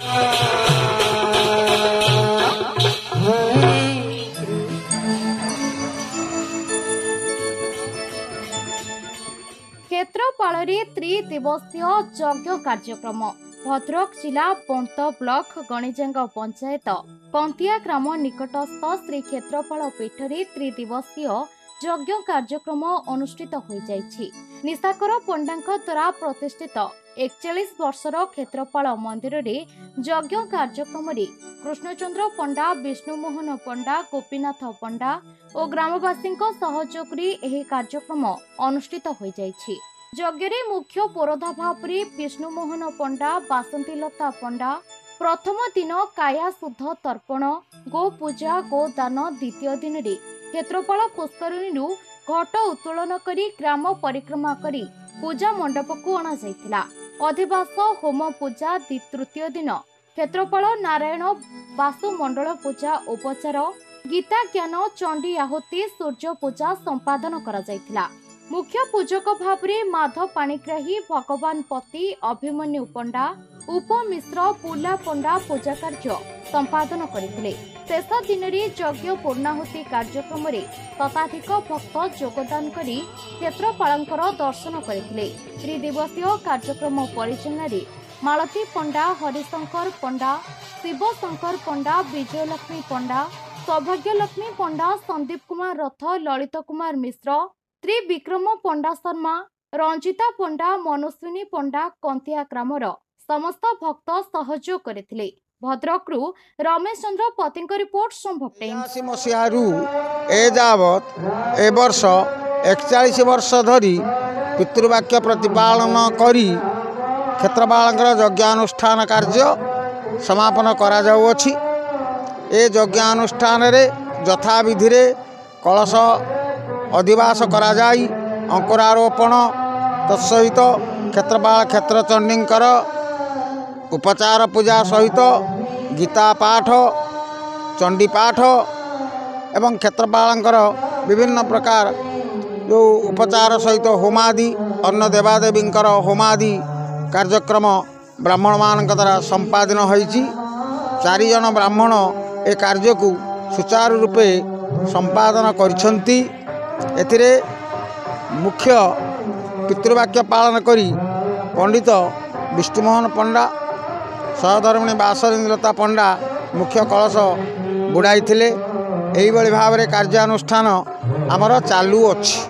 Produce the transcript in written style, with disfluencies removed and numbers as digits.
क्षेत्रपाल त्रिदिवसीय यज्ञ कार्यक्रम भद्रक जिला पंत ब्लॉक गणिजेंग पंचायत कंतिया ग्राम निकटस्थ श्री क्षेत्रपाल पीठरे त्रिदिवसीय यज्ञ कार्यक्रम अनुष्ठित हो जाइछि। निशाकर पंडांक द्वारा प्रतिष्ठित 41 वर्षर क्षेत्रपाल मंदिर रे यज्ञ कार्यक्रम रे कृष्णचंद्र पंडा, विष्णुमोहन पंडा, गोपीनाथ पंडा और ग्रामवासी सहयोग रे एही कार्यक्रम अनुष्ठित हो जाइछि। यज्ञ रे मुख्य पुरोधा भाव विष्णुमोहन पंडा, बासंतीलता पंडा प्रथम दिन काया शुद्ध तर्पण, गो पूजा, गोदान द्वितीय दिन रे क्षेत्रपाल पुष्करिणी घट उत्तोलन करी ग्राम परिक्रमा करी पूजा मंडप को अणा जाइथिला। अधिवास होम पूजा तृतीय दिन क्षेत्रपाल नारायण वासु मंडल पूजा उपचार, गीता ज्ञान, चंडी आहुति, सूर्य पूजा संपादन करा जाइथिला। मुख्य पूजक भावरे माधव पाणिग्राही, भगवान पति, अभिमन्यु पंडा, उपमिश्र, पुला पंडा पूजा कार्य संपादन करथिले। शेष दिन रे यज्ञ पूर्णाहुति कार्यक्रम रे शताधिक भक्त योगदान करी क्षेत्रपालंकर दर्शन करथिले। त्रिदिवसीय कार्यक्रम परिचालन रे मालती पंडा, हरिशंकर पंडा, शिवशंकर पंडा, विजयलक्ष्मी पंडा, सौभाग्यलक्ष्मी पंडा, संदीप कुमार रथ, ललित कुमार मिश्र, त्रिविक्रम पंडा शर्मा, रंजिता पंडा, मनस्विनी पंडा कंतिया ग्रामर समस्त भक्त सहयोग करथिले। भद्रकरू रमेश चंद्र पति रिपोर्ट संभव टाइम्स। मसीहारू एजावत ए वर्ष 41 वर्ष धरी पितृवाक्य प्रतिपालन करी क्षेत्रपालंकर यज्ञानुष्ठान कार्य समापन करा जाउअछि। ए यज्ञानुष्ठान रे यथाविधि रे कलश अधिवास करा जाई अंकुरारोपण तत्सहित क्षेत्रपाल क्षेत्रचंडींकर उपचार पूजा सहित गीता पाठ, चंडी पाठ एवं क्षेत्रपालंकर विभिन्न प्रकार जो उपचार सहित होमादि अन्न देवादेवींकर होमादि कार्यक्रम ब्राह्मण मान द्वारा संपादन होइछि। 4 जन ब्राह्मण ए कार्य को सुचारू रूपे संपादन करिसंती। एथिरे मुख्य पितृवाक्य पालन करी पंडित विष्णुमोहन पंडा, सहधर्मिणी बासंतीलता पंडा मुख्य कलश बुड़ाई। एही भाव में कार्यानुष्ठान आमर चालू अछि।